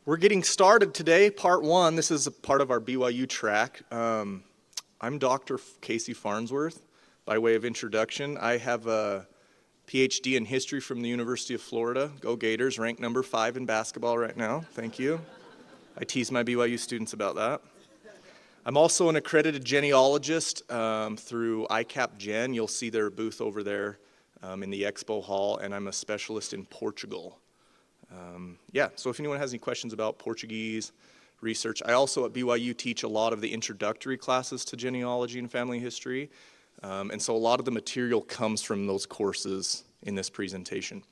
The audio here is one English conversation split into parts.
We're getting started today, part one. This is a part of our BYU track. I'm Dr. Casey Farnsworth. By way of introduction, I have a PhD in history from the University of Florida. Go Gators, ranked number 5 in basketball right now. Thank you. I tease my BYU students about that. I'm also an accredited genealogist through ICAP Gen. You'll see their booth over there in the expo hall, and I'm a specialist in Portugal. So if anyone has any questions about Portuguese research, I also at BYU teach a lot of the introductory classes to genealogy and family history, and so a lot of the material comes from those courses in this presentation.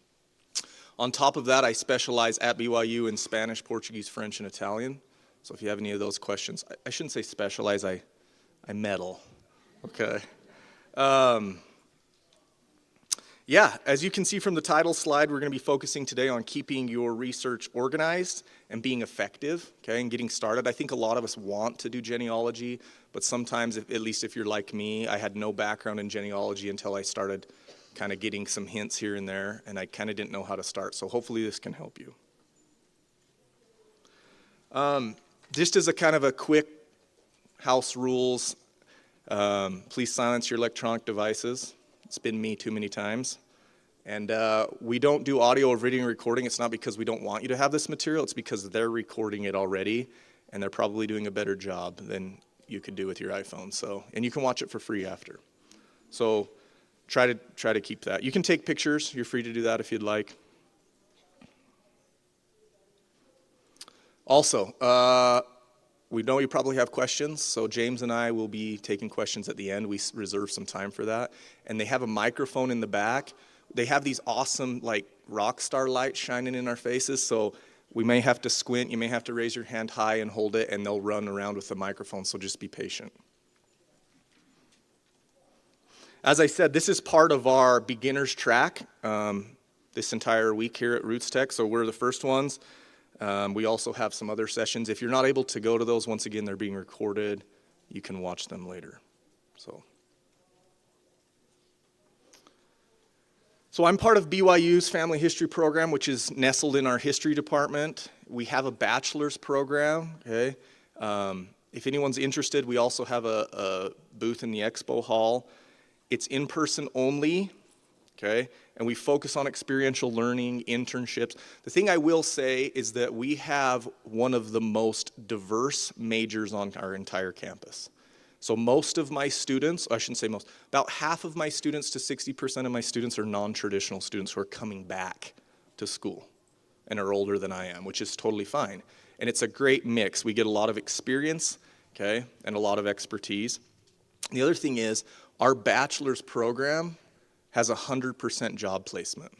On top of that, I specialize at BYU in Spanish, Portuguese, French, and Italian, so if you have any of those questions, I shouldn't say specialize, I meddle, okay? As you can see from the title slide, we're going to be focusing today on keeping your research organized and being effective, okay, and getting started. I think a lot of us want to do genealogy, but sometimes, at least if you're like me, I had no background in genealogy until I started kind of getting some hints here and there, and I kind of didn't know how to start, so hopefully this can help you. Just as a kind of a quick house rules, please silence your electronic devices. It's been me too many times. And we don't do audio or video recording. It's not because we don't want you to have this material. It's because they're recording it already, and they're probably doing a better job than you could do with your iPhone. So, and you can watch it for free after. So try to keep that. You can take pictures. You're free to do that if you'd like. Also, we know you probably have questions, so James and I will be taking questions at the end. We reserve some time for that. And they have a microphone in the back. They have these awesome, like, rock star lights shining in our faces, so we may have to squint. You may have to raise your hand high and hold it, and they'll run around with the microphone, so just be patient. As I said, this is part of our beginner's track this entire week here at Roots Tech, so we're the first ones. We also have some other sessions. If you're not able to go to those, once again, they're being recorded. You can watch them later. So I'm part of BYU's Family History Program, which is nestled in our history department. We have a bachelor's program, okay? If anyone's interested, we also have a booth in the expo hall. It's in-person only, okay? And we focus on experiential learning, internships. The thing I will say is that we have one of the most diverse majors on our entire campus. So most of my students, I shouldn't say most, about half of my students to 60% of my students are non-traditional students who are coming back to school and are older than I am, which is totally fine. And it's a great mix. We get a lot of experience, okay, and a lot of expertise. The other thing is our bachelor's program has 100% job placement.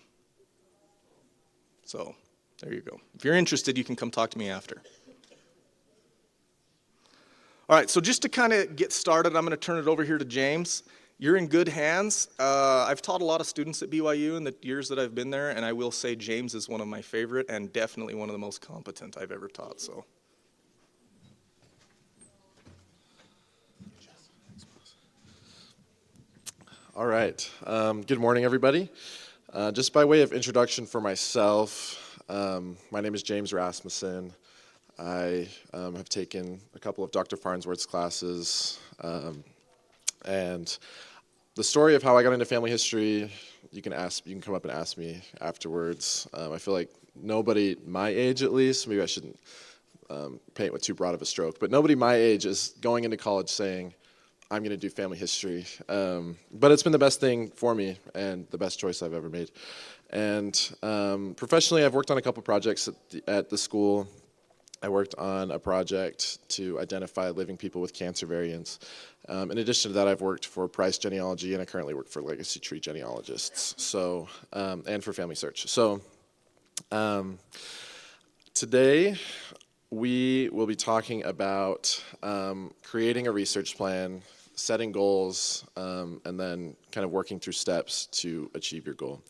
So there you go. If you're interested, you can come talk to me after. All right, so just to kind of get started, I'm going to turn it over here to James. You're in good hands. I've taught a lot of students at BYU in the years that I've been there, and I will say James is one of my favorite and definitely one of the most competent I've ever taught. So. All right. Good morning, everybody. Just by way of introduction for myself, my name is James Rasmussen. I have taken a couple of Dr. Farnsworth's classes, and the story of how I got into family history, you can come up and ask me afterwards. I feel like nobody my age, at least, maybe I shouldn't paint with too broad of a stroke, but nobody my age is going into college saying, I'm going to do family history, but it's been the best thing for me and the best choice I've ever made. And professionally, I've worked on a couple projects at the school. I worked on a project to identify living people with cancer variants. In addition to that, I've worked for Price Genealogy, and I currently work for Legacy Tree Genealogists, so and for Family Search. So today, we will be talking about creating a research plan, setting goals, and then kind of working through steps to achieve your goal.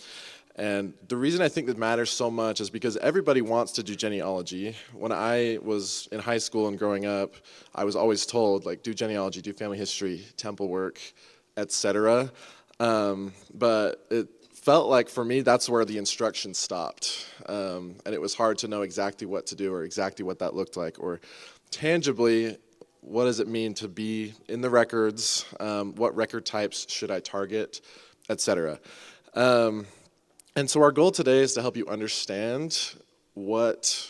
And the reason I think that matters so much is because everybody wants to do genealogy. When I was in high school and growing up, I was always told, like, do genealogy, do family history, temple work, etc. But felt like for me that's where the instruction stopped, and it was hard to know exactly what to do or exactly what that looked like, or tangibly what does it mean to be in the records, what record types should I target, etc. And so our goal today is to help you understand what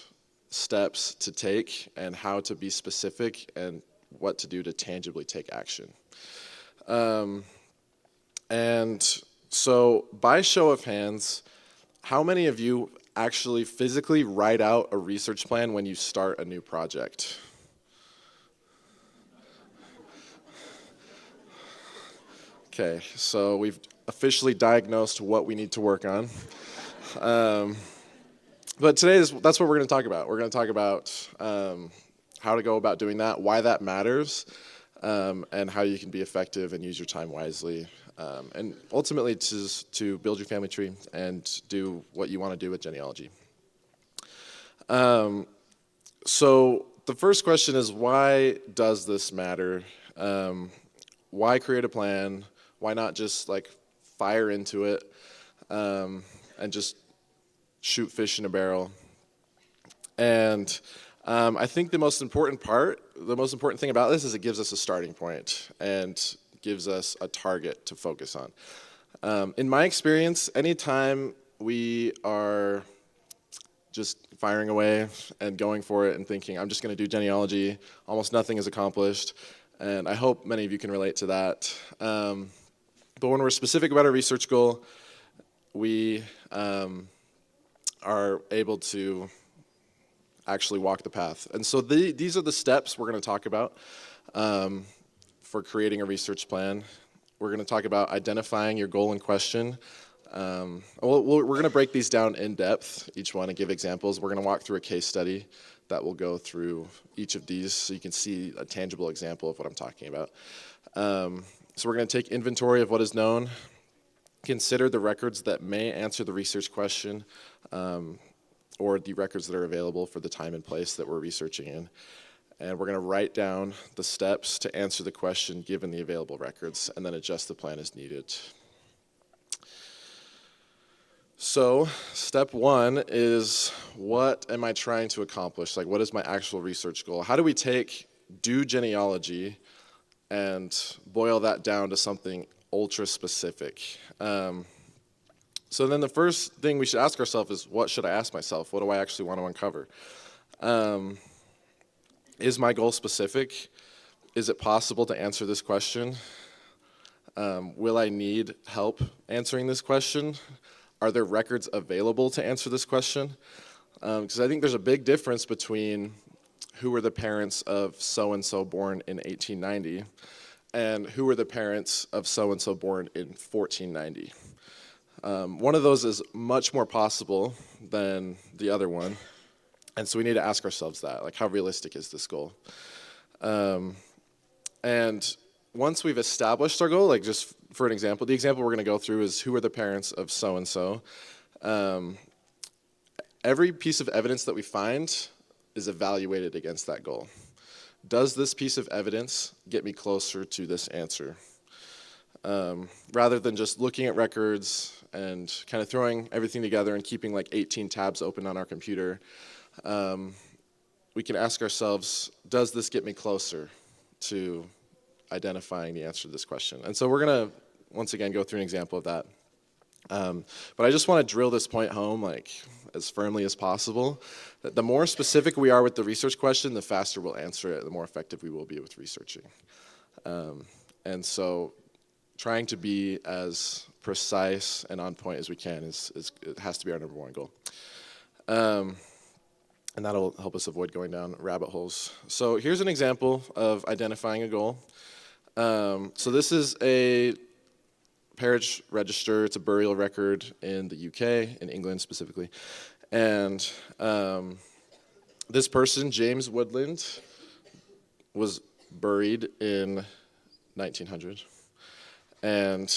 steps to take and how to be specific and what to do to tangibly take action. And so by show of hands, how many of you actually physically write out a research plan when you start a new project? Okay, so we've officially diagnosed what we need to work on. But today, that's what we're going to talk about. We're going to talk about how to go about doing that, why that matters, and how you can be effective and use your time wisely, and ultimately to build your family tree and do what you want to do with genealogy. So the first question is, why does this matter? Why create a plan? Why not just like fire into it and just shoot fish in a barrel? And I think the most important thing about this is it gives us a starting point and gives us a target to focus on. In my experience, anytime we are just firing away and going for it and thinking, I'm just going to do genealogy, almost nothing is accomplished. And I hope many of you can relate to that. But when we're specific about our research goal, we are able to actually walk the path. And so these are the steps we're going to talk about for creating a research plan. We're going to talk about identifying your goal in question. We're going to break these down in depth, each one, and give examples. We're going to walk through a case study that will go through each of these so you can see a tangible example of what I'm talking about. So we're going to take inventory of what is known, consider the records that may answer the research question, or the records that are available for the time and place that we're researching in. And we're going to write down the steps to answer the question given the available records, and then adjust the plan as needed. So step one is, what am I trying to accomplish? Like, what is my actual research goal? How do we take do genealogy and boil that down to something ultra specific? So then the first thing we should ask ourselves is, what should I ask myself? What do I actually want to uncover? Is my goal specific? Is it possible to answer this question? Will I need help answering this question? Are there records available to answer this question? Because I think there's a big difference between who were the parents of so-and-so born in 1890 and who were the parents of so-and-so born in 1490. One of those is much more possible than the other one, and so we need to ask ourselves that, like, how realistic is this goal? And once we've established our goal, like, just for an example, the example we're going to go through is who are the parents of so-and-so. Every piece of evidence that we find is evaluated against that goal. Does this piece of evidence get me closer to this answer? Rather than just looking at records and kind of throwing everything together and keeping like 18 tabs open on our computer, we can ask ourselves, does this get me closer to identifying the answer to this question? And so we're going to, once again, go through an example of that. But I just want to drill this point home like as firmly as possible, that the more specific we are with the research question, the faster we'll answer it, the more effective we will be with researching. And so trying to be as precise and on point as we can it has to be our number one goal. And that'll help us avoid going down rabbit holes. So here's an example of identifying a goal. So this is a parish register. It's a burial record in the UK, in England specifically. And this person, James Woodland, was buried in 1900. And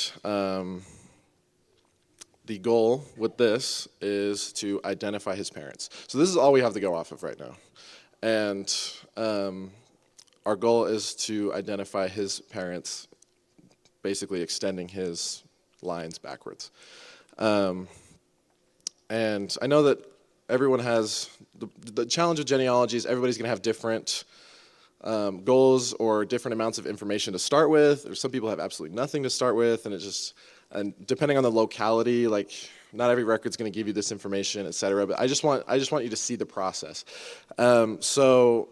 the goal with this is to identify his parents. So this is all we have to go off of right now. And our goal is to identify his parents, basically extending his lines backwards. And I know that everyone has, the challenge of genealogy is everybody's going to have different goals or different amounts of information to start with, or some people have absolutely nothing to start with, and and depending on the locality, like not every record's going to give you this information, et cetera, but I just want you to see the process. So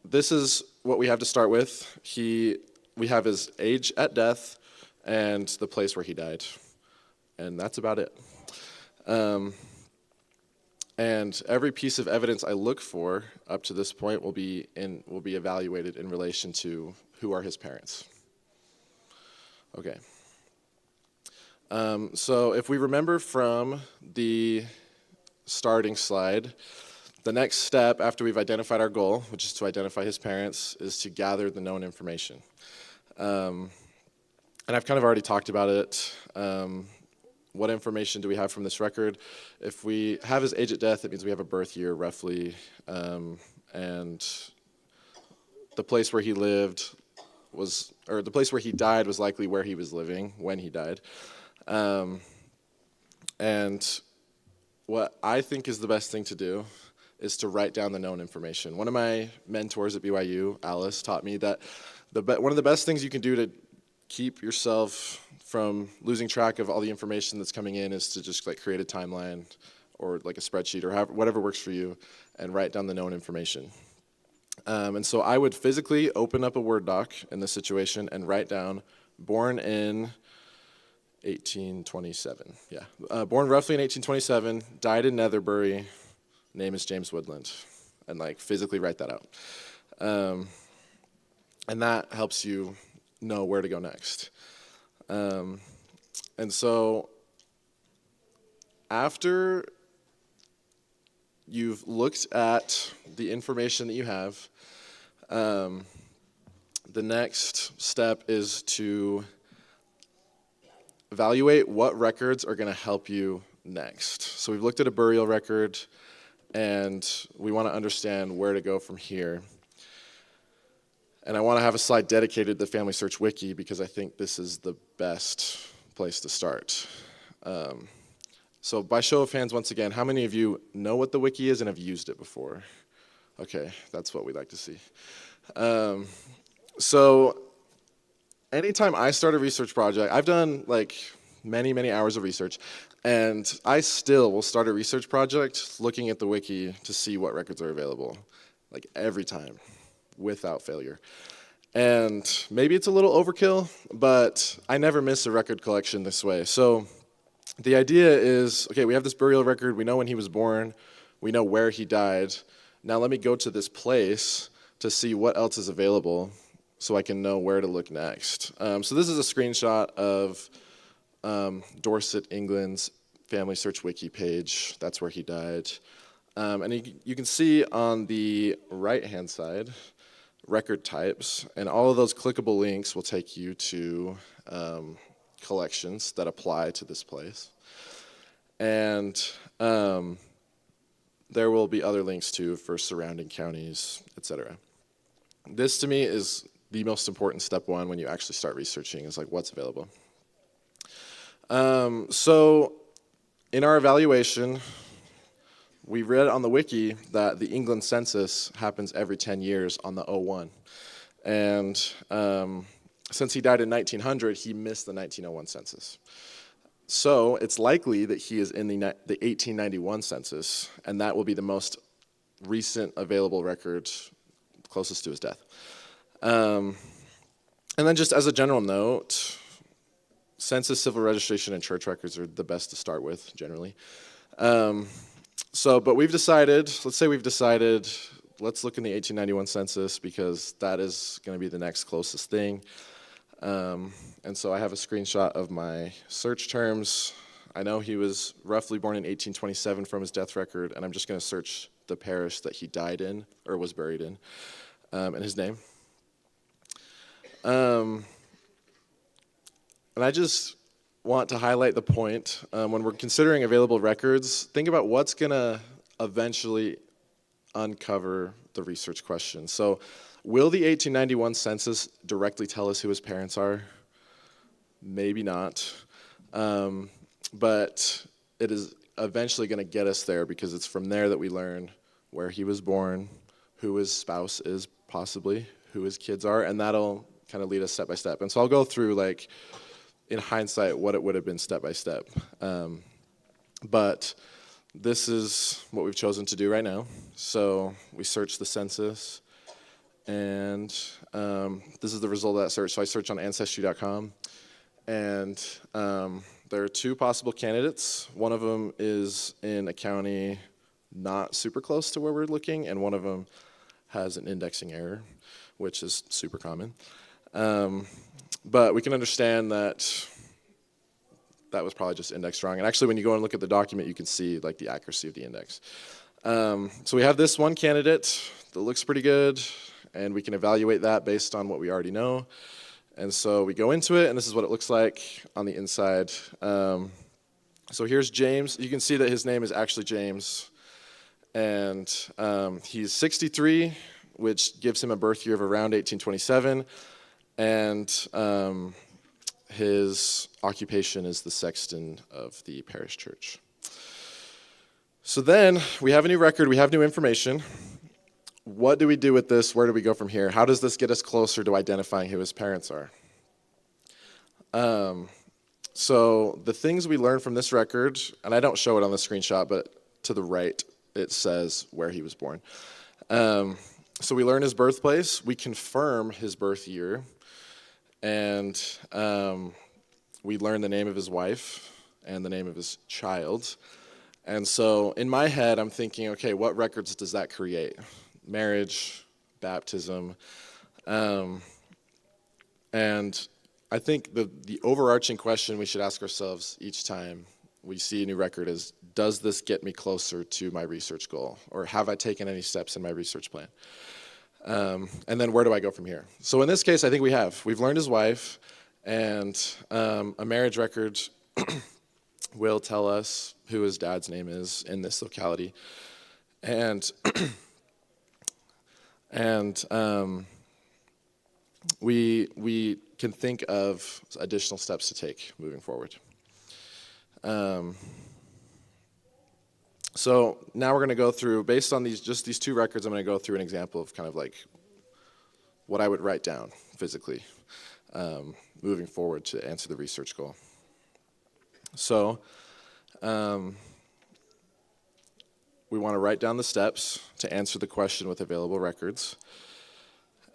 this is what we have to start with. We have his age at death and the place where he died, and that's about it. And every piece of evidence I look for up to this point will be evaluated in relation to who are his parents. Okay. So if we remember from the starting slide, the next step after we've identified our goal, which is to identify his parents, is to gather the known information. And I've kind of already talked about it. What information do we have from this record? If we have his age at death, it means we have a birth year roughly, and the place where he lived or the place where he died was likely where he was living when he died. And what I think is the best thing to do is to write down the known information. One of my mentors at BYU, Alice, taught me that one of the best things you can do to keep yourself from losing track of all the information that's coming in is to just like create a timeline or like a spreadsheet or whatever works for you and write down the known information. And so I would physically open up a Word doc in this situation and write down born in 1827. Yeah, born roughly in 1827, died in Netherbury, name is James Woodland, and like physically write that out. And that helps you know where to go next. And so after you've looked at the information that you have, the next step is to evaluate what records are going to help you next. So we've looked at a burial record, and we want to understand where to go from here. And I want to have a slide dedicated to the Family Search Wiki because I think this is the best place to start. So by show of hands, once again, how many of you know what the wiki is and have used it before? Okay, that's what we'd like to see. So anytime I start a research project, I've done like many, many hours of research, and I still will start a research project looking at the wiki to see what records are available, like every time, without failure. And maybe it's a little overkill, but I never miss a record collection this way. So the idea is, okay, we have this burial record, we know when he was born, we know where he died. Now let me go to this place to see what else is available so I can know where to look next. So this is a screenshot of Dorset, England's Family Search Wiki page. That's where he died. And you can see on the right-hand side, record types, and all of those clickable links will take you to collections that apply to this place. And there will be other links too for surrounding counties, etc. This to me is the most important step one when you actually start researching, is like what's available. So in our evaluation, we read on the wiki that the England census happens every 10 years on the 01. And since he died in 1900, he missed the 1901 census. So it's likely that he is in the 1891 census, and that will be the most recent available record closest to his death. And then just as a general note, census, civil registration, and church records are the best to start with, generally. But we've decided, let's look in the 1891 census because that is going to be the next closest thing. And so I have a screenshot of my search terms. I know he was roughly born in 1827 from his death record, and I'm just going to search the parish that he died in, or was buried in, and his name. And I just want to highlight the point, when we're considering available records, think about what's going to eventually uncover the research question. So will the 1891 census directly tell us who his parents are? Maybe not. but it is eventually going to get us there because it's from there that we learn where he was born, who his spouse is possibly, who his kids are, and that'll kind of lead us step by step. And so I'll go through, like, in hindsight, what it would have been step by step. But this is what we've chosen to do right now. So we search the census, and this is the result of that search. So I search on Ancestry.com, and there are two possible candidates. One of them is in a county not super close to where we're looking, and one of them has an indexing error, which is super common. But we can understand that that was probably just indexed wrong. And actually, when you go and look at the document, you can see, like, the accuracy of the index. So we have this one candidate that looks pretty good, and we can evaluate that based on what we already know. And so we go into it, and this is what it looks like on the inside. So here's James. You can see that his name is actually James. And he's 63, which gives him a birth year of around 1827. And his occupation is the sexton of the parish church. So then we have a new record, we have new information. What do we do with this? Where do we go from here? How does this get us closer to identifying who his parents are? So the things we learn from this record, and I don't show it on the screenshot, but to the right it says where he was born. So we learn his birthplace, we confirm his birth year, and we learn the name of his wife and the name of his child. And so in my head, I'm thinking, okay, what records does that create? Marriage, baptism, and I think the overarching question we should ask ourselves each time we see a new record is, does this get me closer to my research goal? Or have I taken any steps in my research plan? And then where do I go from here? So in this case, I think we have. We've learned his wife, and a marriage record will tell us who his dad's name is in this locality. And we can think of additional steps to take moving forward. So now we're going to go through, based on these two records, I'm going to go through an example of kind of like what I would write down physically moving forward to answer the research goal. So we want to write down the steps to answer the question with available records.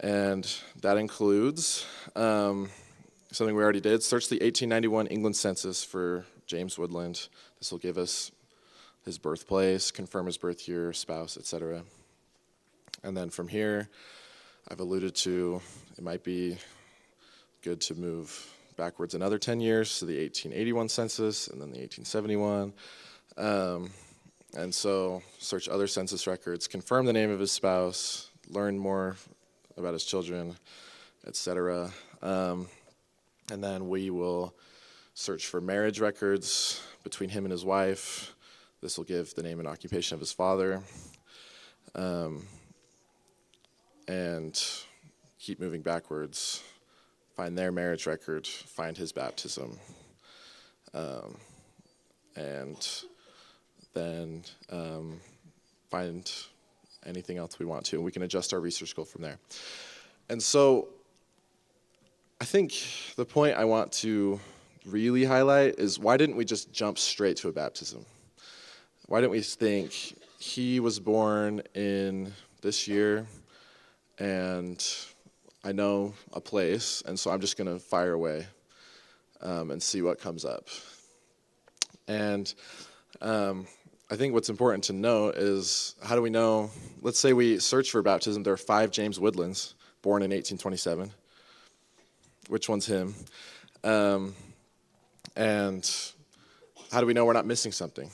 And that includes something we already did. Search the 1891 England census for James Woodland. This will give us his birthplace, confirm his birth year, spouse, etc. And then from here, I've alluded to, it might be good to move backwards another 10 years to the 1881 census and then the 1871. And so search other census records, confirm the name of his spouse, learn more about his children, etc. And then we will search for marriage records between him and his wife. This will give the name and occupation of his father. And keep moving backwards. Find their marriage record, find his baptism. And then find anything else we want to. And we can adjust our research goal from there. And so I think the point I want to really highlight is, why didn't we just jump straight to a baptism? Why didn't we think he was born in this year and I know a place, and so I'm just going to fire away and see what comes up. And I think what's important to note is, how do we know? Let's say we search for baptism. There are 5 James Woodlands born in 1827. Which one's him? And how do we know we're not missing something?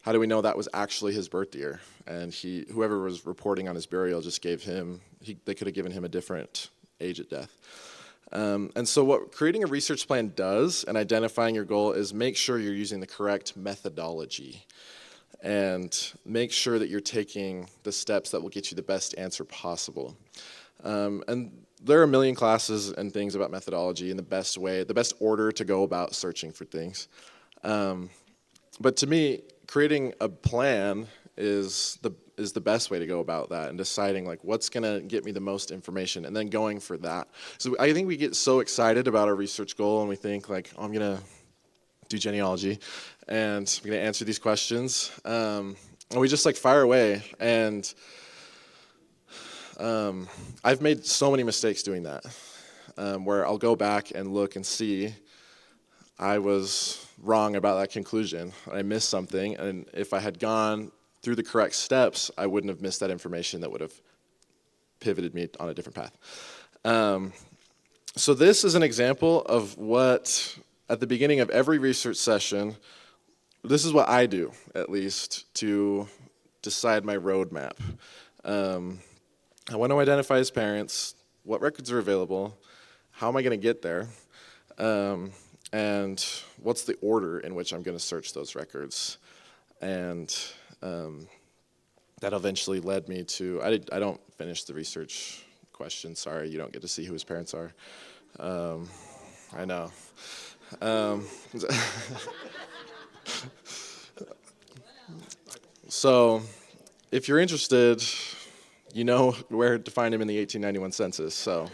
How do we know that was actually his birth year? And whoever was reporting on his burial just gave him, they could have given him a different age at death. And so what creating a research plan does and identifying your goal is make sure you're using the correct methodology and make sure that you're taking the steps that will get you the best answer possible. And there are a million classes and things about methodology and the best order to go about searching for things. But to me, creating a plan is the best way to go about that, and deciding like what's going to get me the most information and then going for that. So I think we get so excited about our research goal and we think like, oh, I'm going to do genealogy and I'm going to answer these questions. And we just like fire away. And I've made so many mistakes doing that, where I'll go back and look and see I was wrong about that conclusion. I missed something, and if I had gone through the correct steps, I wouldn't have missed that information that would have pivoted me on a different path. So this is an example of what, at the beginning of every research session, this is what I do, at least, to decide my roadmap. I want to identify his parents, what records are available, how am I going to get there, and what's the order in which I'm going to search those records. And that eventually led me to, I don't finish the research question, sorry, you don't get to see who his parents are. I know. So, if you're interested, you know where to find him in the 1891 census, so.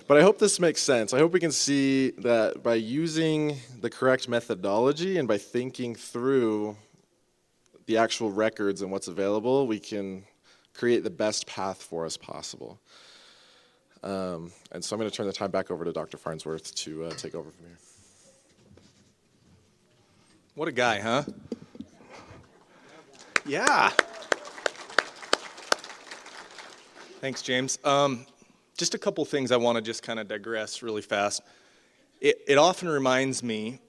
But I hope this makes sense. I hope we can see that by using the correct methodology and by thinking through the actual records and what's available, we can create the best path for us possible. And so I'm going to turn the time back over to Dr. Farnsworth to take over from here. What a guy, huh? Yeah. Thanks, James. Just a couple things I want to just kind of digress really fast. It often reminds me,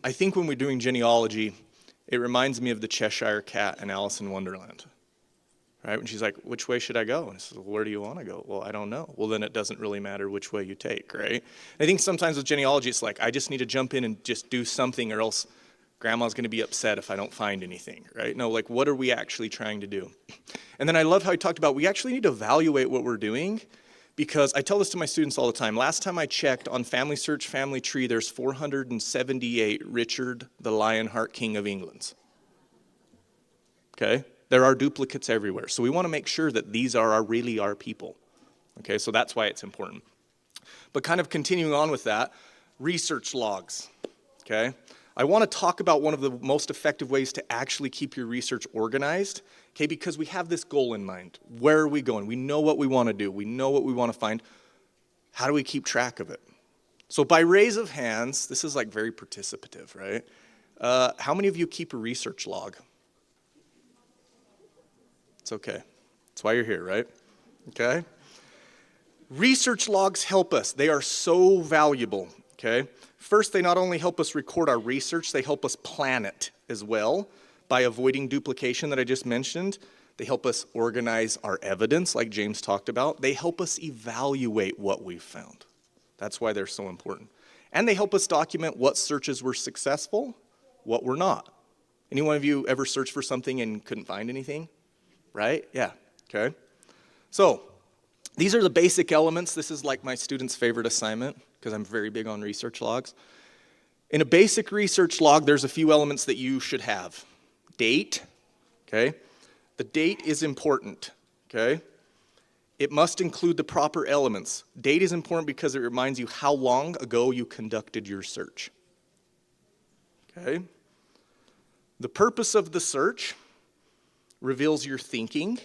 I think when we're doing genealogy, it reminds me of the Cheshire Cat in Alice in Wonderland. Right? When she's like, which way should I go? And I said, well, where do you want to go? Well, I don't know. Well, then it doesn't really matter which way you take, right? I think sometimes with genealogy, it's like, I just need to jump in and just do something, or else Grandma's going to be upset if I don't find anything, right? No, like, what are we actually trying to do? And then I love how he talked about we actually need to evaluate what we're doing, because I tell this to my students all the time. Last time I checked on Family Search Family Tree, there's 478 Richard the Lionheart King of Englands. Okay? There are duplicates everywhere. So we want to make sure that these are really our people. Okay, so that's why it's important. But kind of continuing on with that, research logs. Okay? I want to talk about one of the most effective ways to actually keep your research organized, okay, because we have this goal in mind. Where are we going? We know what we want to do. We know what we want to find. How do we keep track of it? So by raise of hands, this is like very participative, right? How many of you keep a research log? It's okay. That's why you're here, right? Okay? Research logs help us. They are so valuable, okay? First, they not only help us record our research, they help us plan it as well by avoiding duplication that I just mentioned. They help us organize our evidence, like James talked about. They help us evaluate what we've found. That's why they're so important. And they help us document what searches were successful, what were not. Any one of you ever searched for something and couldn't find anything? Right? Yeah. Okay. So, these are the basic elements. This is like my students' favorite assignment, because I'm very big on research logs. In a basic research log, there's a few elements that you should have. Date, okay? The date is important, okay? It must include the proper elements. Date is important because it reminds you how long ago you conducted your search, okay? The purpose of the search reveals your thinking.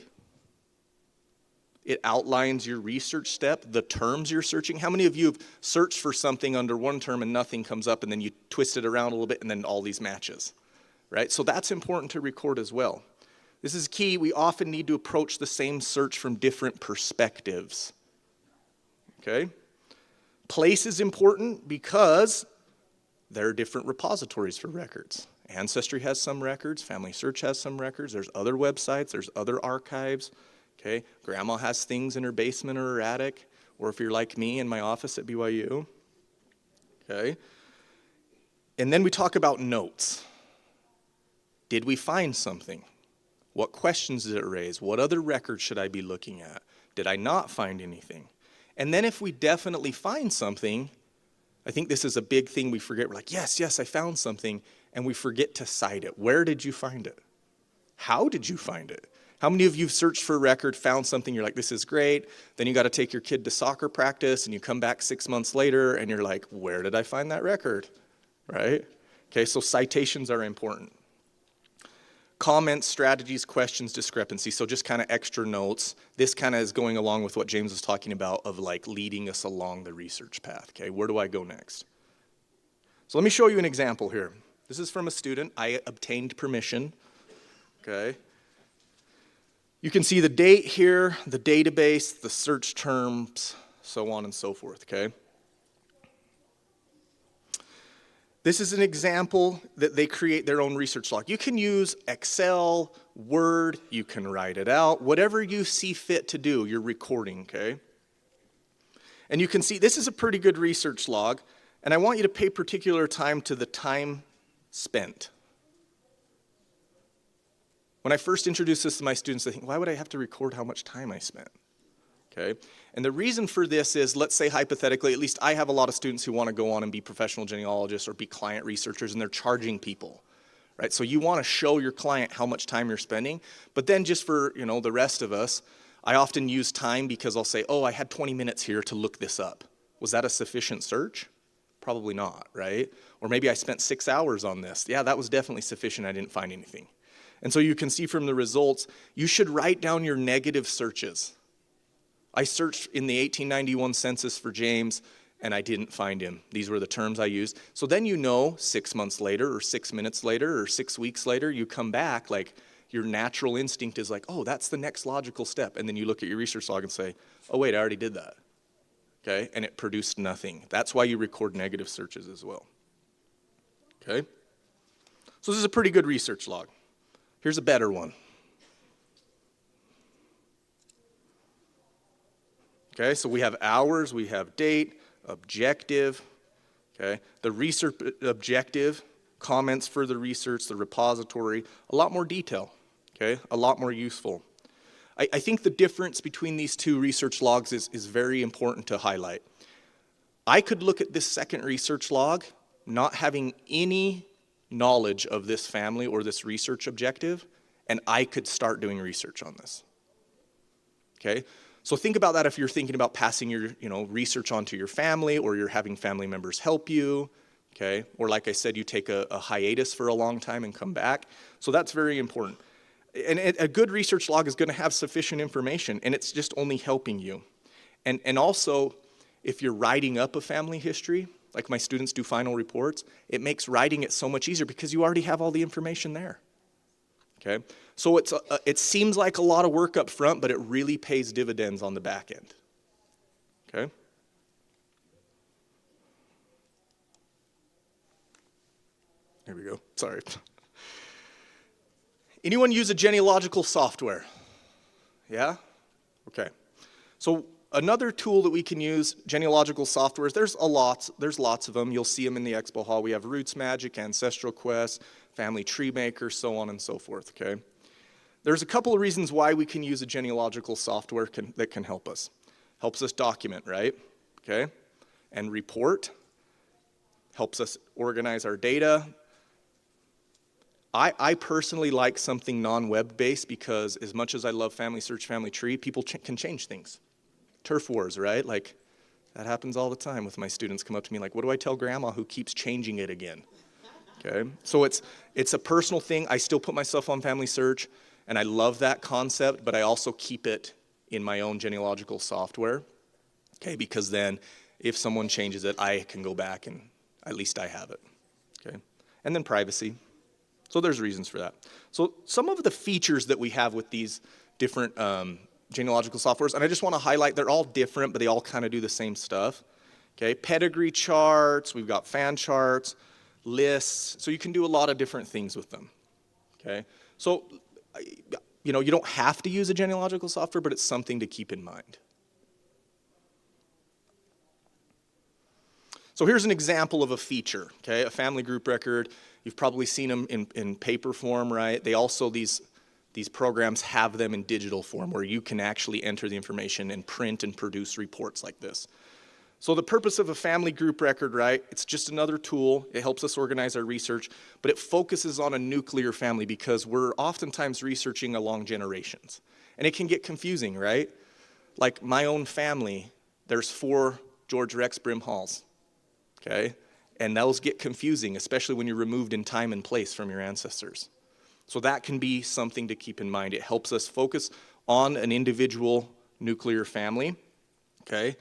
It outlines your research step, the terms you're searching. How many of you have searched for something under one term and nothing comes up, and then you twist it around a little bit and then all these matches, right? So that's important to record as well. This is key. We often need to approach the same search from different perspectives, okay? Place is important because there are different repositories for records. Ancestry has some records, Family Search has some records, there's other websites, there's other archives. Okay, Grandma has things in her basement or her attic, or if you're like me in my office at BYU. Okay, and then we talk about notes. Did we find something? What questions did it raise? What other records should I be looking at? Did I not find anything? And then if we definitely find something, I think this is a big thing we forget. We're like, yes, yes, I found something, and we forget to cite it. Where did you find it? How did you find it? How many of you have searched for a record, found something, you're like, this is great, then you got to take your kid to soccer practice, and you come back 6 months later, and you're like, where did I find that record, right? Okay, so citations are important. Comments, strategies, questions, discrepancy. So just kind of extra notes. This kind of is going along with what James was talking about of like leading us along the research path. Okay, where do I go next? So let me show you an example here. This is from a student. I obtained permission. Okay. You can see the date here, the database, the search terms, so on and so forth. Okay. This is an example that they create their own research log. You can use Excel, Word, you can write it out, whatever you see fit to do, you're recording, okay? And you can see this is a pretty good research log, and I want you to pay particular time to the time spent. When I first introduced this to my students, they think, why would I have to record how much time I spent? Okay, and the reason for this is, let's say hypothetically, at least I have a lot of students who want to go on and be professional genealogists or be client researchers, and they're charging people, right? So you want to show your client how much time you're spending, but then just for, the rest of us, I often use time because I'll say, oh, I had 20 minutes here to look this up. Was that a sufficient search? Probably not, right? Or maybe I spent 6 hours on this. Yeah, that was definitely sufficient. I didn't find anything. And so you can see from the results, you should write down your negative searches. I searched in the 1891 census for James, and I didn't find him. These were the terms I used. So then 6 months later, or 6 minutes later, or 6 weeks later, you come back, like your natural instinct is like, oh, that's the next logical step. And then you look at your research log and say, oh, wait, I already did that. Okay, and it produced nothing. That's why you record negative searches as well. Okay, so this is a pretty good research log. Here's a better one. Okay, so we have hours, we have date, objective, okay? The research objective, comments for the research, the repository, a lot more detail, okay? A lot more useful. I think the difference between these two research logs is very important to highlight. I could look at this second research log, not having any knowledge of this family or this research objective, and I could start doing research on this, okay? So think about that if you're thinking about passing your, research on to your family, or you're having family members help you, okay? Or like I said, you take a hiatus for a long time and come back. So that's very important. And a good research log is going to have sufficient information, and it's just only helping you. And also, if you're writing up a family history, like my students do final reports, it makes writing it so much easier because you already have all the information there. Okay, so it seems like a lot of work up front, but it really pays dividends on the back end. Okay? Here we go. Sorry. Anyone use a genealogical software? Yeah? Okay. So another tool that we can use, genealogical softwares, there's lots of them. You'll see them in the expo hall. We have Roots Magic, Ancestral Quest, Family Tree Maker, so on and so forth, okay? There's a couple of reasons why we can use a genealogical software that can help us. Helps us document, right? Okay? And report. Helps us organize our data. I personally like something non-web based because as much as I love Family Search, Family Tree, people can change things. Turf wars, right? Like, that happens all the time with my students come up to me like, what do I tell grandma who keeps changing it again? Okay, so it's a personal thing. I still put myself on Family Search, and I love that concept, but I also keep it in my own genealogical software, okay, because then if someone changes it, I can go back and at least I have it, okay? And then privacy. So there's reasons for that. So some of the features that we have with these different genealogical softwares, and I just want to highlight, they're all different, but they all kind of do the same stuff, okay? Pedigree charts, we've got fan charts, lists, so you can do a lot of different things with them, okay? So, you don't have to use a genealogical software, but it's something to keep in mind. So here's an example of a feature, okay? A family group record. You've probably seen them in paper form, right? They also, these programs have them in digital form where you can actually enter the information and print and produce reports like this. So the purpose of a family group record, right, it's just another tool. It helps us organize our research, but it focuses on a nuclear family because we're oftentimes researching along generations. And it can get confusing, right? Like my own family, there's 4 George Rex Brimhalls, okay? And those get confusing, especially when you're removed in time and place from your ancestors. So that can be something to keep in mind. It helps us focus on an individual nuclear family, okay?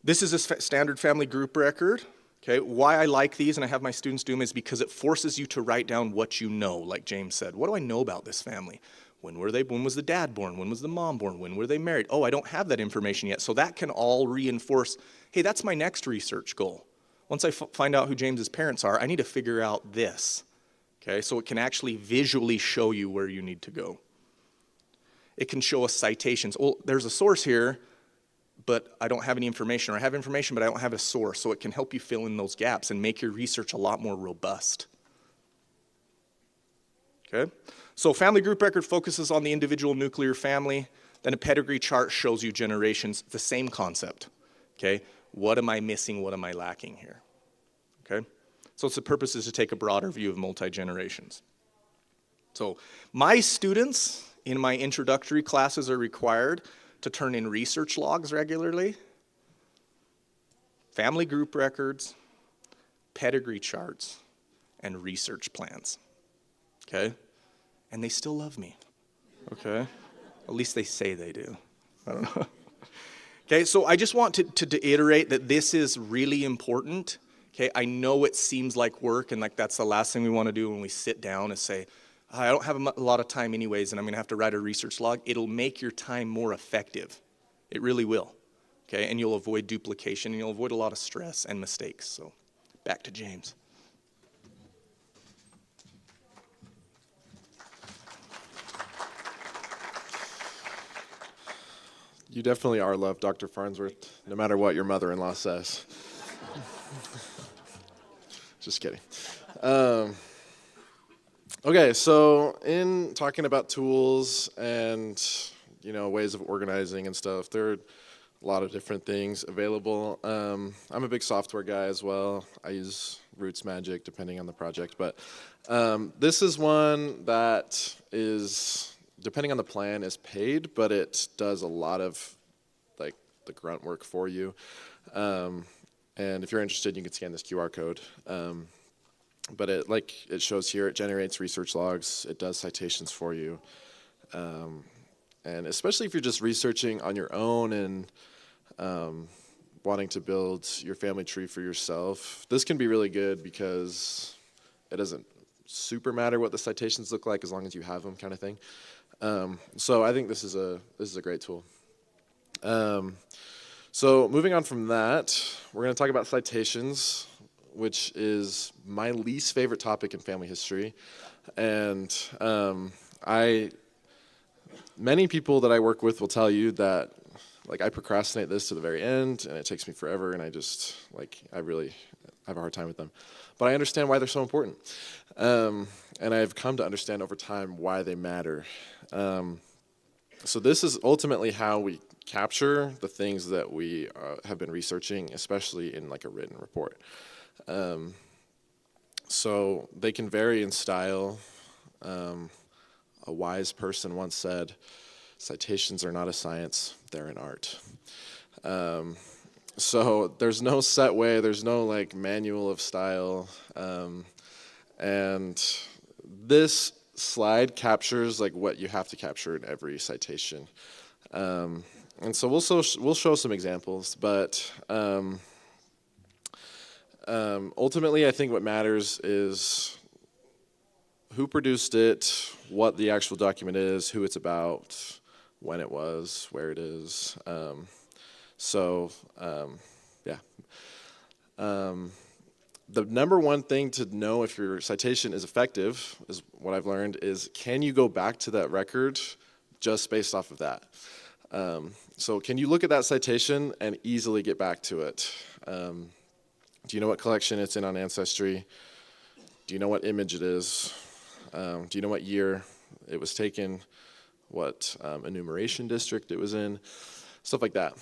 This is a standard family group record, okay? Why I like these, and I have my students do them, is because it forces you to write down what you know, like James said. What do I know about this family? When were they? When was the dad born? When was the mom born? When were they married? Oh, I don't have that information yet. So that can all reinforce, hey, that's my next research goal. Once I find out who James's parents are, I need to figure out this, okay? So it can actually visually show you where you need to go. It can show us citations. Well, there's a source here, but I don't have any information, or I have information, but I don't have a source. So it can help you fill in those gaps and make your research a lot more robust. Okay? So family group record focuses on the individual nuclear family. Then a pedigree chart shows you generations, the same concept. Okay? What am I missing? What am I lacking here? Okay? So the purpose is to take a broader view of multi-generations. So my students in my introductory classes are required to turn in research logs regularly, family group records, pedigree charts, and research plans, okay? And they still love me, okay? At least they say they do. I don't know. Okay, so I just want to iterate that this is really important, okay? I know it seems like work, and like that's the last thing we want to do when we sit down is say, I don't have a lot of time anyways, and I'm going to have to write a research log. It'll make your time more effective. It really will. Okay, and you'll avoid duplication, and you'll avoid a lot of stress and mistakes. So, back to James. You definitely are loved, Dr. Farnsworth, no matter what your mother-in-law says. Just kidding. Okay, so in talking about tools and, ways of organizing and stuff, there are a lot of different things available. I'm a big software guy as well. I use Roots Magic depending on the project, but this is one that is, depending on the plan, is paid, but it does a lot of like the grunt work for you. And if you're interested, you can scan this QR code. But it shows here, it generates research logs, it does citations for you. And especially if you're just researching on your own and wanting to build your family tree for yourself, this can be really good because it doesn't super matter what the citations look like as long as you have them, kind of thing. So I think this is a great tool. So moving on from that, we're going to talk about citations, which is my least favorite topic in family history. And many people that I work with will tell you that I procrastinate this to the very end, and it takes me forever, and I really have a hard time with them. But I understand why they're so important. And I've come to understand over time why they matter. So this is ultimately how we capture the things that we have been researching, especially in a written report. So they can vary in style. A wise person once said, citations are not a science, they're an art. So there's no set way, there's no manual of style. And this slide captures what you have to capture in every citation. And so we'll show some examples, but ultimately, I think what matters is who produced it, what the actual document is, who it's about, when it was, where it is. The number one thing to know if your citation is effective, is what I've learned, is can you go back to that record just based off of that? So can you look at that citation and easily get back to it? Do you know what collection it's in on Ancestry? Do you know what image it is? Do you know what year it was taken? What enumeration district it was in? Stuff like that.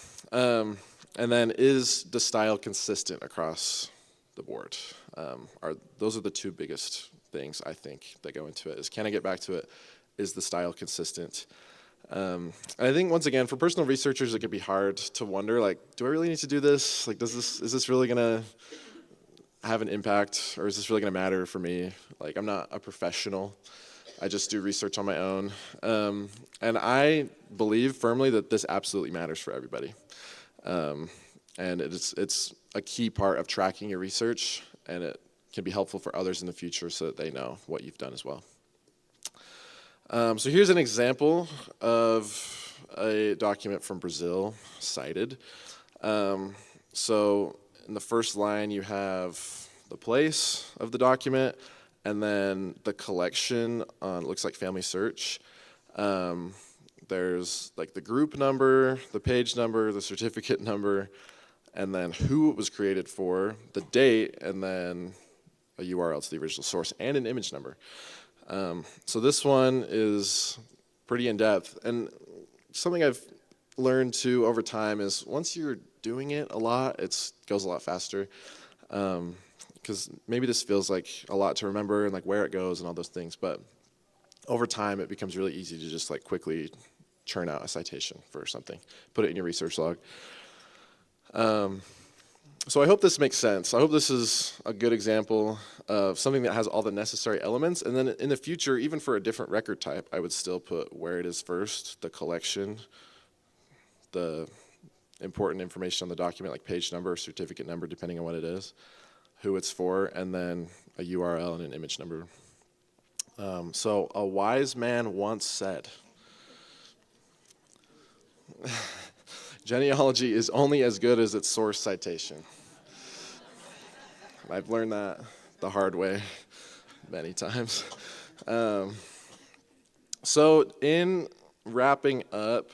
And then is the style consistent across the board? Those are the two biggest things I think that go into it. Is can I get back to it? Is the style consistent? And I think once again, for personal researchers, it can be hard to wonder, like, do I really need to do this? Like, is this really gonna have an impact, or is this really gonna matter for me? Like, I'm not a professional. I just do research on my own. And I believe firmly that this absolutely matters for everybody. And it's a key part of tracking your research, and it can be helpful for others in the future so that they know what you've done as well. So here's an example of a document from Brazil cited. So in the first line you have the place of the document, and then the collection on, looks like Family Search. There's like the group number, the page number, the certificate number, and then who it was created for, the date, and then a URL to the original source, and an image number. So this one is pretty in-depth, and something I've learned too over time is once you're doing it a lot, it goes a lot faster. Because maybe this feels like a lot to remember and like where it goes and all those things, but over time it becomes really easy to just like quickly churn out a citation for something, put it in your research log. So I hope this makes sense. I hope this is a good example of something that has all the necessary elements, and then in the future, even for a different record type, I would still put where it is first, the collection, the important information on the document like page number or certificate number depending on what it is, who it's for, and then a URL and an image number. So a wise man once said, genealogy is only as good as its source citation. I've learned that the hard way many times. So in wrapping up,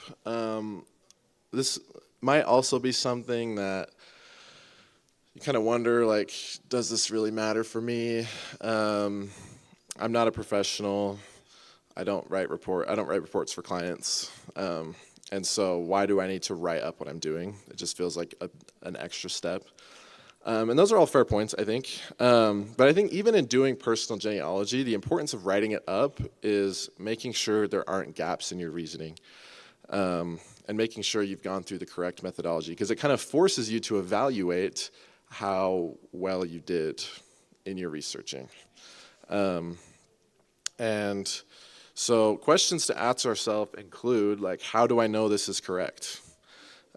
this might also be something that you kind of wonder, like, does this really matter for me? I'm not a professional. I don't write reports for clients. And so why do I need to write up what I'm doing? It just feels like an extra step. And those are all fair points, I think. But I think even in doing personal genealogy, the importance of writing it up is making sure there aren't gaps in your reasoning. And making sure you've gone through the correct methodology, because it kind of forces you to evaluate how well you did in your researching. And so questions to ask ourselves include, like, how do I know this is correct?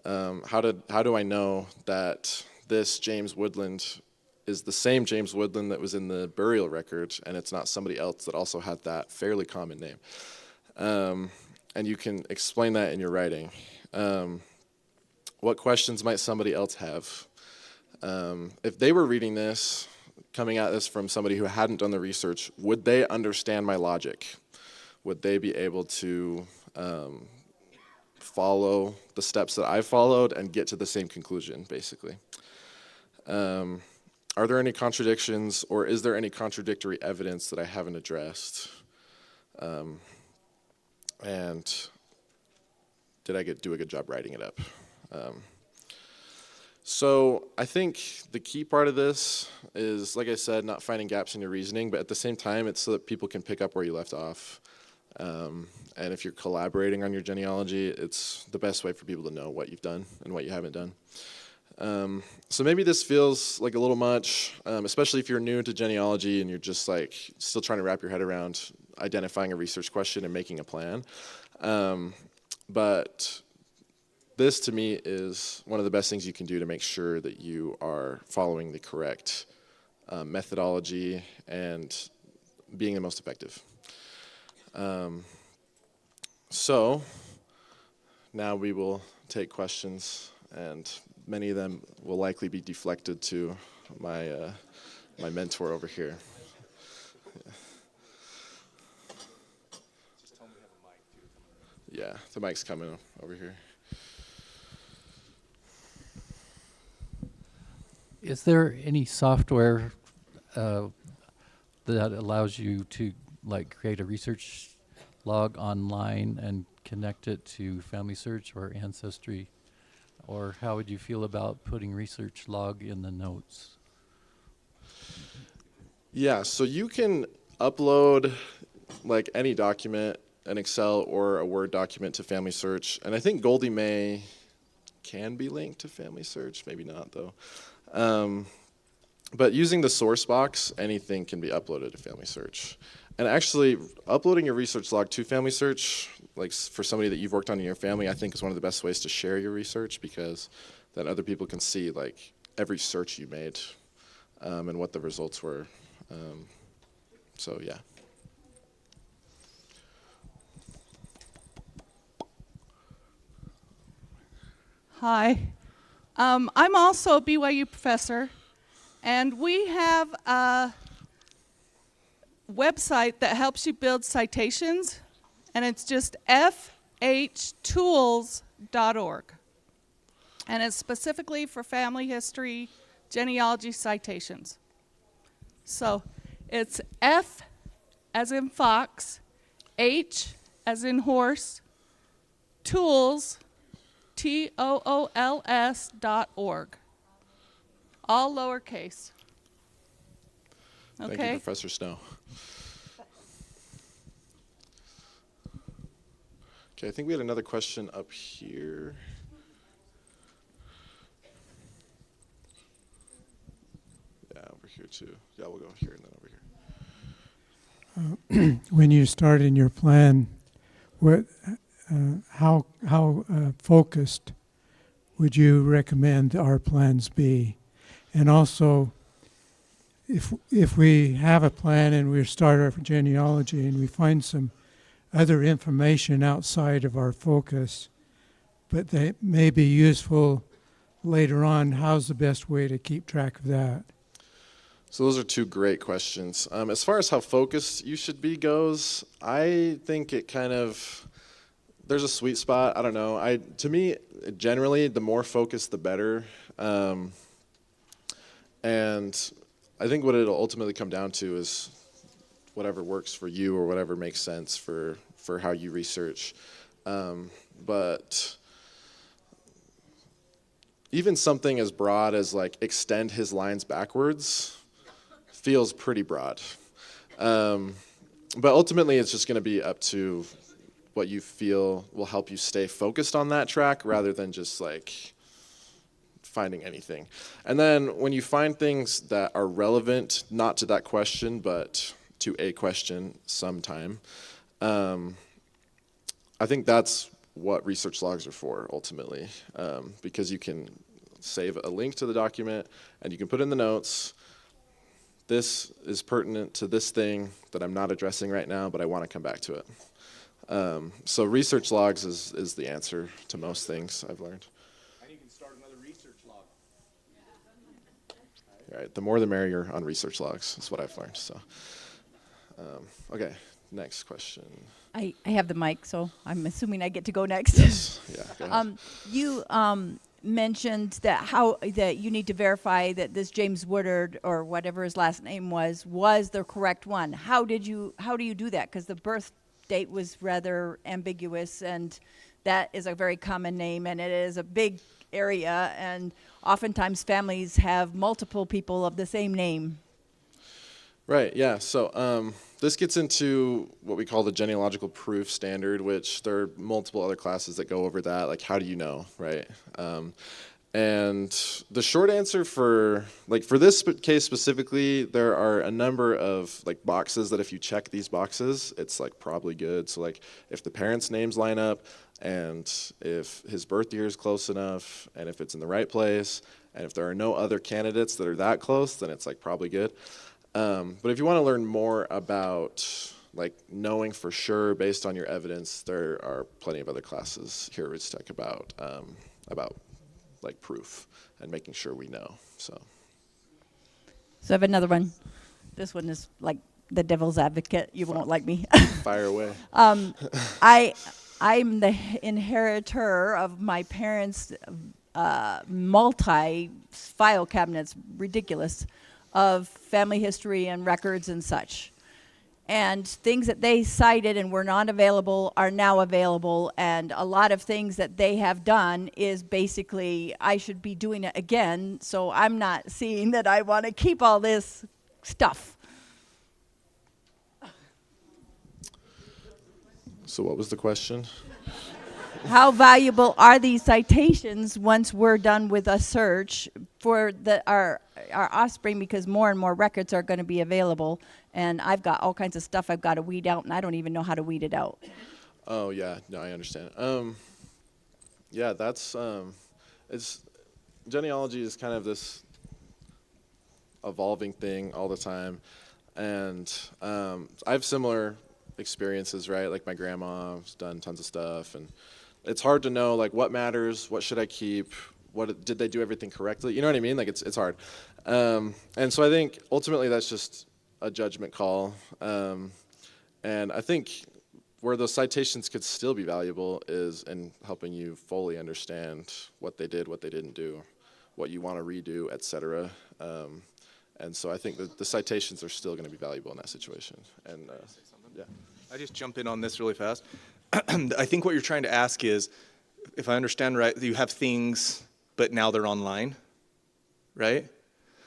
How do I know that this James Woodland is the same James Woodland that was in the burial record, and it's not somebody else that also had that fairly common name? And you can explain that in your writing. What questions might somebody else have? If they were reading this, coming at this from somebody who hadn't done the research, would they understand my logic? Would they be able to follow the steps that I followed and get to the same conclusion, basically? Are there any contradictions, or is there any contradictory evidence that I haven't addressed? And did I do a good job writing it up? So I think the key part of this is, like I said, not finding gaps in your reasoning, but at the same time, it's so that people can pick up where you left off. And if you're collaborating on your genealogy, it's the best way for people to know what you've done and what you haven't done. So maybe this feels like a little much, especially if you're new to genealogy and you're just like still trying to wrap your head around identifying a research question and making a plan. But this, to me, is one of the best things you can do to make sure that you are following the correct methodology and being the most effective. So now we will take questions, and many of them will likely be deflected to my my mentor over here. Just tell them we have a mic, too. Yeah, the mic's coming over here. Is there any software that allows you to like create a research log online and connect it to Family Search or Ancestry Or how would you feel about putting research log in the notes? Yeah, so you can upload like any document, an Excel or a Word document to Family Search, and I think Goldie May can be linked to Family Search, maybe not though. But using the source box, anything can be uploaded to Family Search. And actually, uploading your research log to Family Search, like for somebody that you've worked on in your family, I think is one of the best ways to share your research, because then other people can see like every search you made and what the results were. So yeah. Hi. I'm also a BYU professor, and we have a website that helps you build citations, and it's just fhtools.org. And it's specifically for family history, genealogy citations. So it's F as in fox, H as in horse, tools, TOOLS.org. All lowercase. Thank you, Okay? Professor Snow. Okay, I think we had another question up here. Yeah, over here too. Yeah, we'll go here and then over here. When you start in your plan, what, how focused would you recommend our plans be? And also, if we have a plan and we start our genealogy and we find some other information outside of our focus, but they may be useful later on, how's the best way to keep track of that? So those are two great questions. As far as how focused you should be goes, I think it kind of, there's a sweet spot. I don't know. To me, generally, the more focused, the better. And I think what it'll ultimately come down to is whatever works for you or whatever makes sense for how you research. But even something as broad as like extend his lines backwards feels pretty broad. But ultimately, it's just going to be up to what you feel will help you stay focused on that track rather than just like finding anything. And then when you find things that are relevant, not to that question, but to a question sometime, I think that's what research logs are for ultimately, because you can save a link to the document and you can put in the notes, this is pertinent to this thing that I'm not addressing right now, but I want to come back to it. So research logs is the answer to most things I've learned. And you can start another research log. Right, the more the merrier on research logs is what I've learned. So, okay, next question. I have the mic, so I'm assuming I get to go next. Yes, yeah, go ahead. You mentioned that you need to verify that this James Woodard or whatever his last name was the correct one. How do you do that? Because the birth date was rather ambiguous, and that is a very common name, and it is a big area, and oftentimes families have multiple people of the same name. Right, yeah. So this gets into what we call the genealogical proof standard, which there are multiple other classes that go over that, like how do you know, right? And the short answer for this case specifically, there are a number of like boxes that if you check these boxes, it's like probably good. So like if the parents' names line up, and if his birth year is close enough, and if it's in the right place, and if there are no other candidates that are that close, then it's like probably good. But if you want to learn more about like knowing for sure based on your evidence, there are plenty of other classes here at Roots Tech about like proof and making sure we know. So So I have another one. This one is like the devil's advocate. You won't like me. fire away. I'm the inheritor of my parents' multi-file cabinets, ridiculous, of family history and records and such. And things that they cited and were not available are now available. And a lot of things that they have done is basically, I should be doing it again. So I'm not seeing that I want to keep all this stuff. So what was the question? How valuable are these citations once we're done with a search for our offspring, because more and more records are going to be available, and I've got all kinds of stuff I've got to weed out, and I don't even know how to weed it out. Oh yeah, no, I understand. Yeah, that's it's genealogy is kind of this evolving thing all the time, and I have similar experiences, right? Like my grandma's done tons of stuff, and it's hard to know like what matters, what should I keep, what did they do everything correctly? You know what I mean? Like it's hard, and so I think ultimately that's just a judgment call, and I think where those citations could still be valuable is in helping you fully understand what they did, what they didn't do, what you want to redo, etc. And so I think that the citations are still going to be valuable in that situation. And yeah. I just jump in on this really fast. I think what you're trying to ask is, if I understand right, you have things, but now they're online, right?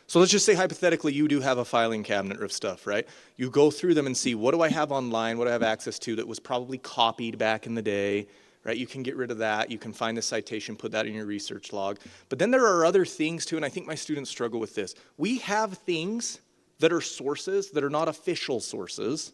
So let's just say hypothetically you do have a filing cabinet of stuff, right? You go through them and see, what do I have online, what do I have access to that was probably copied back in the day, right? You can get rid of that. You can find the citation, put that in your research log. But then there are other things too, and I think my students struggle with this. We have things that are sources that are not official sources,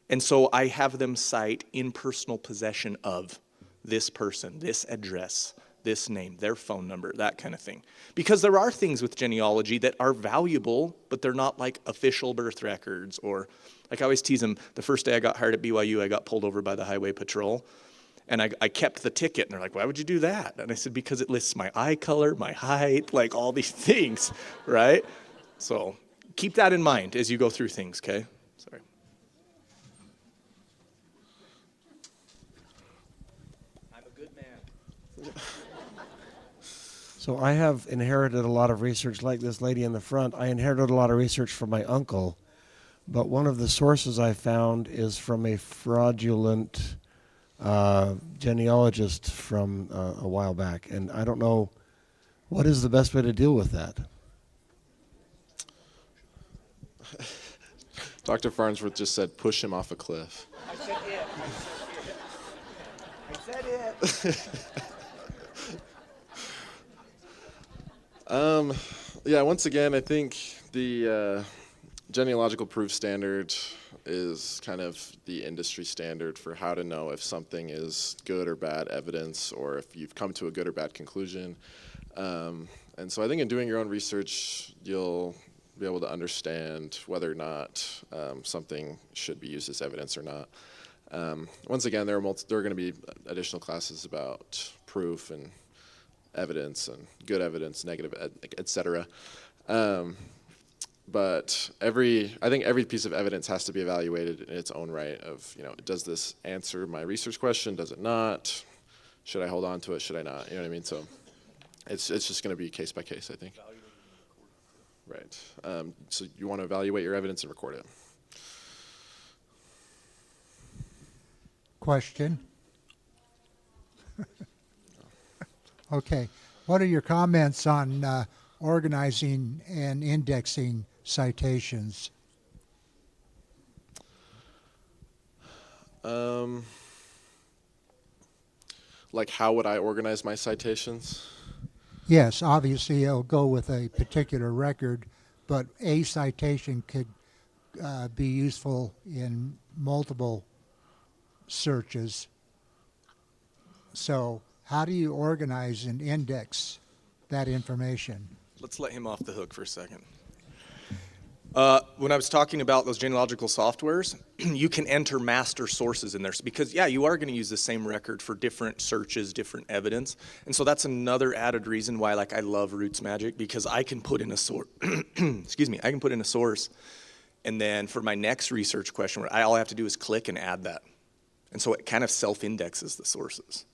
and so I have them cite in personal possession of this person, this address, this name, their phone number, that kind of thing. Because there are things with genealogy that are valuable, but they're not like official birth records, or like I always tease them, the first day I got hired at BYU, I got pulled over by the highway patrol, and I kept the ticket, and they're like, why would you do that? And I said, because it lists my eye color, my height, like all these things, right? So keep that in mind as you go through things, okay? Sorry. I'm a good man. So I have inherited a lot of research like this lady in the front. I inherited a lot of research from my uncle, but one of the sources I found is from a fraudulent genealogist from a while back, and I don't know what is the best way to deal with that. Dr. Farnsworth just said, push him off a cliff. I said it. I said it. Yeah, once again, I think the genealogical proof standard is kind of the industry standard for how to know if something is good or bad evidence, or if you've come to a good or bad conclusion. And so I think in doing your own research, you'll be able to understand whether or not something should be used as evidence or not. Once again, there are going to be additional classes about proof and evidence and good evidence, negative, etc. But I think every piece of evidence has to be evaluated in its own right. Of, does this answer my research question? Does it not? Should I hold on to it? Should I not? You know what I mean? So it's just going to be case by case, I think. Right. So you want to evaluate your evidence and record it. Question. Okay. What are your comments on organizing and indexing citations? Like, how would I organize my citations? Yes, obviously it'll go with a particular record, but a citation could be useful in multiple searches. So how do you organize and index that information? Let's let him off the hook for a second. When I was talking about those genealogical softwares, you can enter master sources in there because, yeah, you are going to use the same record for different searches, different evidence. And so that's another added reason why, I love Roots Magic, because I can put in a source, excuse me, I can put in a source, and then for my next research question, all I have to do is click and add that. And so it kind of self-indexes the sources.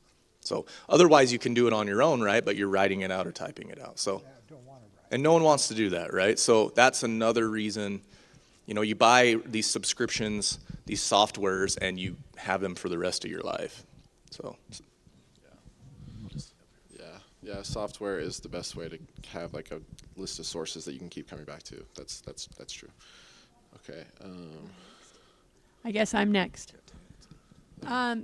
So otherwise you can do it on your own, right? But you're writing it out or typing it out. So, and no one wants to do that, right? So that's another reason, You know, you buy these subscriptions, these softwares, and you have them for the rest of your life. So, Yeah, software is the best way to have like a list of sources that you can keep coming back to. That's true. Okay. I guess I'm next.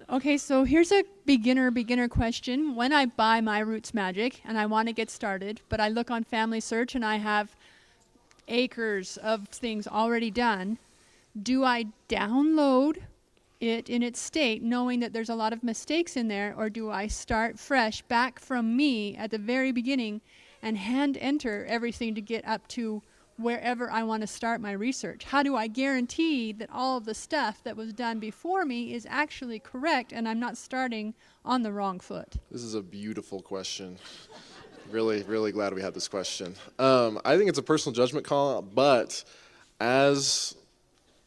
Okay, so here's a beginner question. When I buy My Roots Magic and I want to get started, but I look on Family Search and I have acres of things already done, do I download it in its state knowing that there's a lot of mistakes in there, or do I start fresh back from me at the very beginning and hand enter everything to get up to wherever I want to start my research? How do I guarantee that all of the stuff that was done before me is actually correct and I'm not starting on the wrong foot? This is a beautiful question. Really, really glad we had this question. I think it's a personal judgment call, but as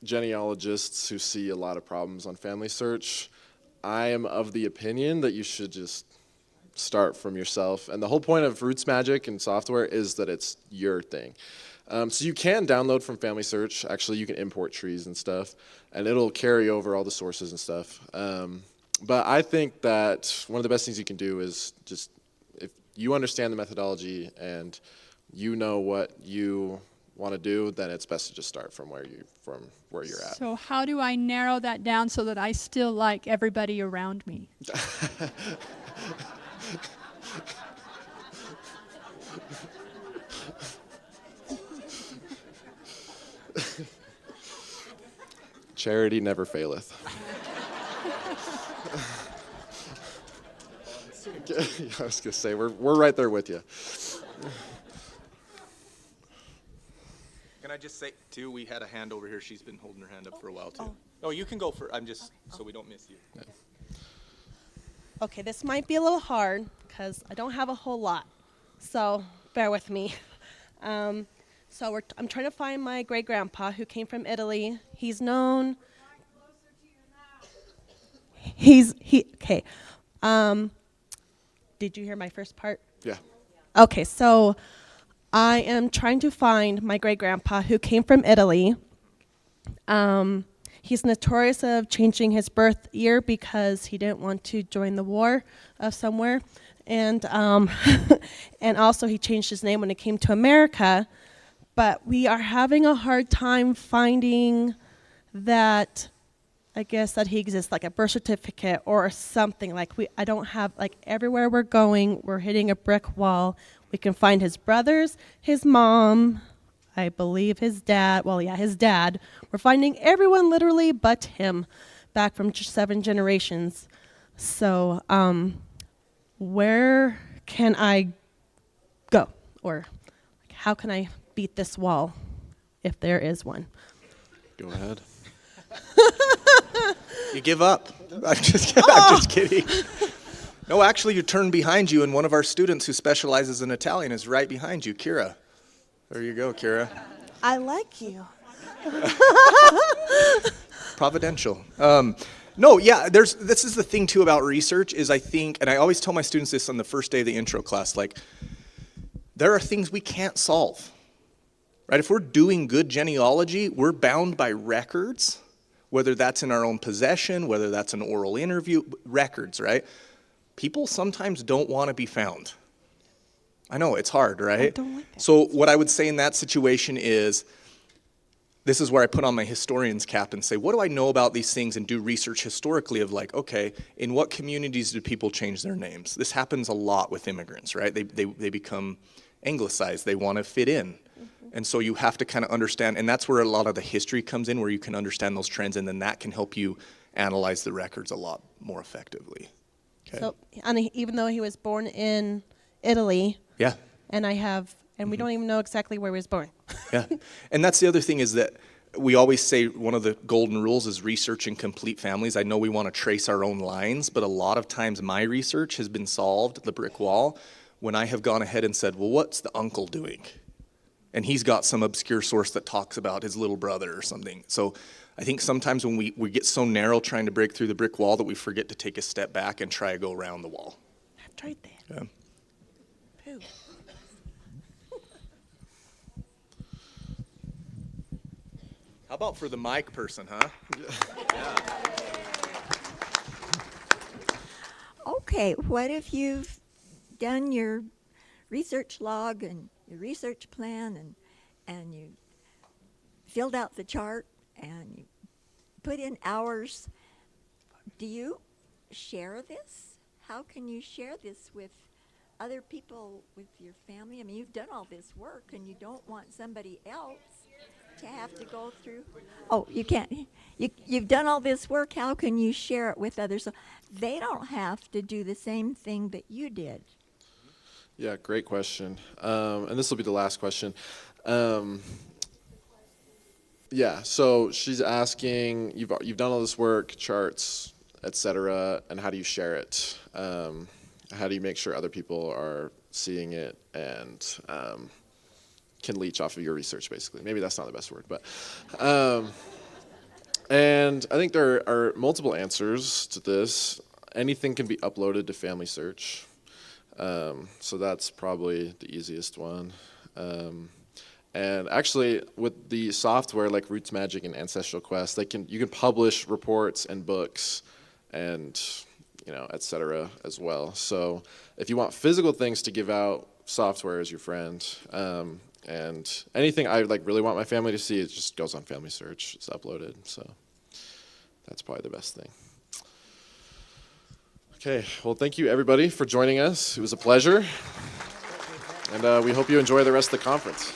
genealogists who see a lot of problems on Family Search, I am of the opinion that you should just start from yourself. And the whole point of Roots Magic and software is that it's your thing. So you can download from Family Search. Actually, you can import trees and stuff, and it'll carry over all the sources and stuff. But I think that one of the best things you can do is just, if you understand the methodology and you know what you want to do, then it's best to just start from where you're at. So how do I narrow that down so that I still like everybody around me? Charity never faileth. I was gonna say we're right there with you. can I just say, too, we had a hand over here. She's been holding her hand up for a while, too. No, you can go for, I'm just, so we don't miss you. Okay, this might be a little hard because I don't have a whole lot, so bear with me. I'm trying to find my great-grandpa who came from Italy. He's known. Okay. Did you hear my first part? Yeah. Okay, so I am trying to find my great-grandpa who came from Italy. He's notorious of changing his birth year because he didn't want to join the war of somewhere. And and also he changed his name when it came to America. But we are having a hard time finding that, I guess, that he exists, like a birth certificate or something. Like I don't have, like everywhere we're going, we're hitting a brick wall. We can find his brothers, his mom, I believe his dad. Well, yeah, his dad. We're finding everyone literally but him, back from 7 generations. So, where can I go? Or how can I beat this wall, if there is one? Go ahead. You give up. I'm just kidding. No, actually, you turn behind you, and one of our students who specializes in Italian is right behind you, Kira. There you go, Kira. I like you. Providential. No, yeah, this is the thing, too, about research is I think, and I always tell my students this on the first day of the intro class, like, there are things we can't solve, right? If we're doing good genealogy, we're bound by records, whether that's in our own possession, whether that's an oral interview, records, right? People sometimes don't want to be found. I know, it's hard, right? I don't like that. So what I would say in that situation is, this is where I put on my historian's cap and say, what do I know about these things, and do research historically of like, okay, in what communities did people change their names? This happens a lot with immigrants, right? They become anglicized. They want to fit in. And so you have to kind of understand, and that's where a lot of the history comes in, where you can understand those trends, and then that can help you analyze the records a lot more effectively. Okay. So, and even though he was born in Italy, Yeah. and we don't even know exactly where he was born. Yeah. And that's the other thing is that we always say one of the golden rules is researching complete families. I know we want to trace our own lines, but a lot of times my research has been solved, the brick wall, when I have gone ahead and said, well, what's the uncle doing? And he's got some obscure source that talks about his little brother or something. So I think sometimes when we get so narrow trying to break through the brick wall that we forget to take a step back and try to go around the wall. I've tried that. Yeah. Pooh. How about for the mic person, huh? Okay, what if you've done your research log and your research plan and you filled out the chart and you put in hours? Do you share this? How can you share this with other people, with your family? I mean, you've done all this work and you don't want somebody else to have to go through. Oh, you can't. You've done all this work. How can you share it with others so they don't have to do the same thing that you did? Yeah, great question. And this will be the last question. Yeah, so she's asking, you've done all this work, charts, etc., and how do you share it? How do you make sure other people are seeing it and can leech off of your research, basically? Maybe that's not the best word, but and I think there are multiple answers to this. Anything can be uploaded to Family Search, so that's probably the easiest one. And actually, with the software like RootsMagic and Ancestral Quest, you can publish reports and books, and et cetera, as well. So if you want physical things to give out, software is your friend. And anything I really want my family to see, it just goes on Family Search. It's uploaded. So that's probably the best thing. Okay, well, thank you everybody for joining us. It was a pleasure. And we hope you enjoy the rest of the conference.